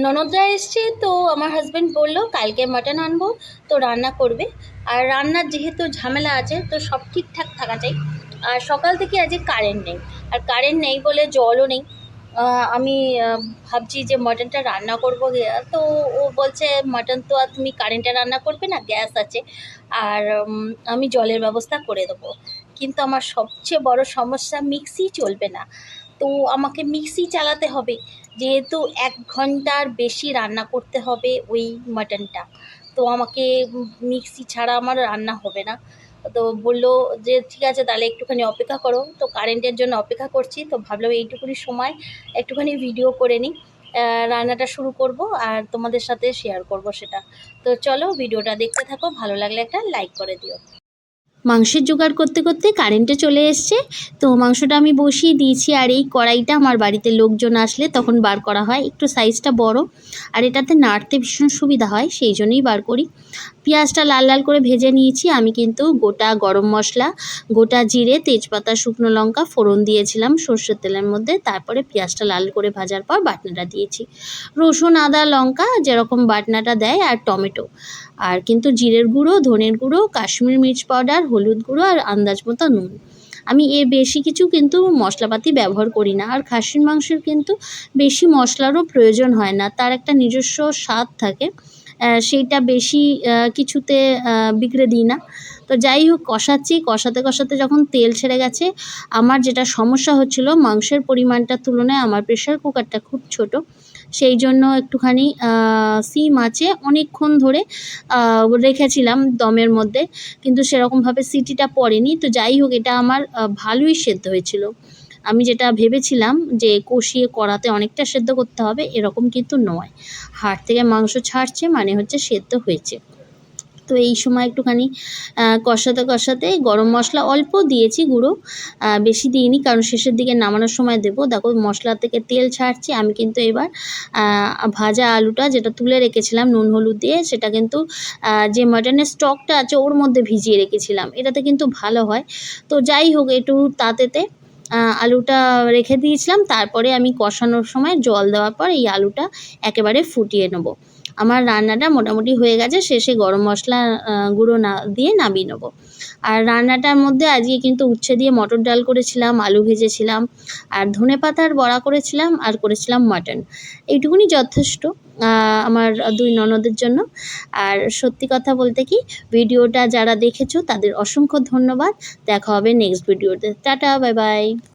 ননদরা এসছে তো আমার হাজব্যান্ড বললো কালকে মাটন আনবো, তো রান্না করবে। আর রান্নার যেহেতু ঝামেলা আছে তো সব ঠিকঠাক থাকা চাই। আর সকাল থেকে আজকে কারেন্ট নেই, আর কারেন্ট নেই বলে জলও নেই। আমি ভাবছি যে মাটনটা রান্না করবো তো ও বলছে মাটন তো আর তুমি কারেন্টে রান্না করবে না, গ্যাস আছে, আর আমি জলের ব্যবস্থা করে দেবো। কিন্তু আমার সবচেয়ে বড় সমস্যা মিক্সি চলবে না, তো আমাকে মিক্সি চালাতে হবে, যেহেতু 1 ঘন্টার বেশি রান্না করতে হবে ওই মাটনটা। তো আমাকে মিক্সি ছাড়া আমার রান্না হবে না। তো বললো যে ঠিক আছে তাহলে একটুখানি অপেক্ষা করো, তো কারেন্টের জন্য অপেক্ষা করছি। তো ভাবলাম এইটুকুনি সময় একটুখানি ভিডিও করে নিই, রান্নাটা শুরু করব আর তোমাদের সাথে শেয়ার করব সেটা। তো চলো ভিডিওটা দেখতে থাকো, ভালো লাগলে একটা লাইক করে দিও। মাংসের জোগাড় করতে করতে কারেন্টে চলে এসছে, তো মাংসটা আমি বসিয়ে দিয়েছি। আর এই কড়াইটা আমার বাড়িতে লোকজন আসলে তখন বার করা হয়, একটু সাইজটা বড়, আর এটাতে নাড়তে ভীষণ সুবিধা হয়, সেই জন্যই বার করি। পেঁয়াজটা লাল লাল করে ভেজে নিয়েছি। আমি কিন্তু গোটা গরম মশলা, গোটা জিরে, তেজপাতা, শুকনো লঙ্কা ফোড়ন দিয়েছিলাম সর্ষের তেলের মধ্যে। তারপরে পেঁয়াজটা লাল করে ভাজার পর বাটনাটা দিয়েছি, রসুন, আদা, লঙ্কা যেরকম বাটনাটা দেয়, আর টমেটো। আর কিন্তু জিরের গুঁড়ো, ধনের গুঁড়ো, কাশ্মীর মির্চ পাউডার, হলুদ গুঁড়ো আর আন্দাজ মতো নুন। আমি এর বেশি কিছু কিন্তু মশলাপাতি ব্যবহার করি না। আর খাসির মাংসের কিন্তু বেশি মশলারও প্রয়োজন হয় না, তার একটা নিজস্ব স্বাদ থাকে, সেইটা বেশি কিছুতে বিগড়ে দিই না। তো যাই হোক, কষাচ্ছি, কষাতে কষাতে যখন তেল ছেড়ে গেছে, আমার যেটা সমস্যা হচ্ছিল মাংসের পরিমাণটার তুলনায় আমার প্রেশার কুকারটা খুব ছোট, সেই জন্য একটুখানি সিম আঁচে অনেকক্ষণ ধরে রেখেছিলাম দমের মধ্যে, কিন্তু সেরকমভাবে সিটিটা পড়েনি। তো যাই হোক, এটা আমার ভালোই সেদ্ধ হয়েছিল। আমি যেটা ভেবেছিলাম যে কষিয়ে কড়াতে অনেকটা সেদ্ধ করতে হবে, এরকম কিন্তু নয়। হাড় থেকে মাংস ছাড়ছে মানে হচ্ছে সেদ্ধ হয়েছে। তো এই সময় একটুখানি কষাতে কষাতে গরম মশলা অল্প দিয়েছি গুঁড়ো, বেশি দিইনি, কারণ শেষের দিকে নামানোর সময় দেবো। দেখো মশলা থেকে তেল ছাড়ছে। আমি কিন্তু এবার ভাজা আলুটা যেটা তুলে রেখেছিলাম নুন হলুদ দিয়ে, সেটা কিন্তু যে মাটনের স্টকটা আছে ওর মধ্যে ভিজিয়ে রেখেছিলাম, এটাতে কিন্তু ভালো হয়। তো যাই হোক, একটু তাতেতে আলুটা রেখে দিয়েছিলাম। তারপরে আমি কষানোর সময় জল দেওয়ার পর এই আলুটা একেবারে ফুটিয়ে নেবো। আমার রান্নাটা মোটামুটি হয়ে গেছে, শেষে গরম মশলা গুঁড়ো না দিয়ে নামিয়ে নেবো। আর রান্নাটার মধ্যে আজকে কিন্তু উচ্ছে দিয়ে মটর ডাল করেছিলাম, আলু ভেজেছিলাম, আর ধনেপাতার বড়া করেছিলাম, আর করেছিলাম মাটন। এইটুকুনি যথেষ্ট আমার 2 ননদের জন্য। আর সত্যি কথা বলতে কি, ভিডিওটা যারা দেখেছো তাদের অসংখ্য ধন্যবাদ। দেখা হবে নেক্সট ভিডিওতে। Tata, bye bye.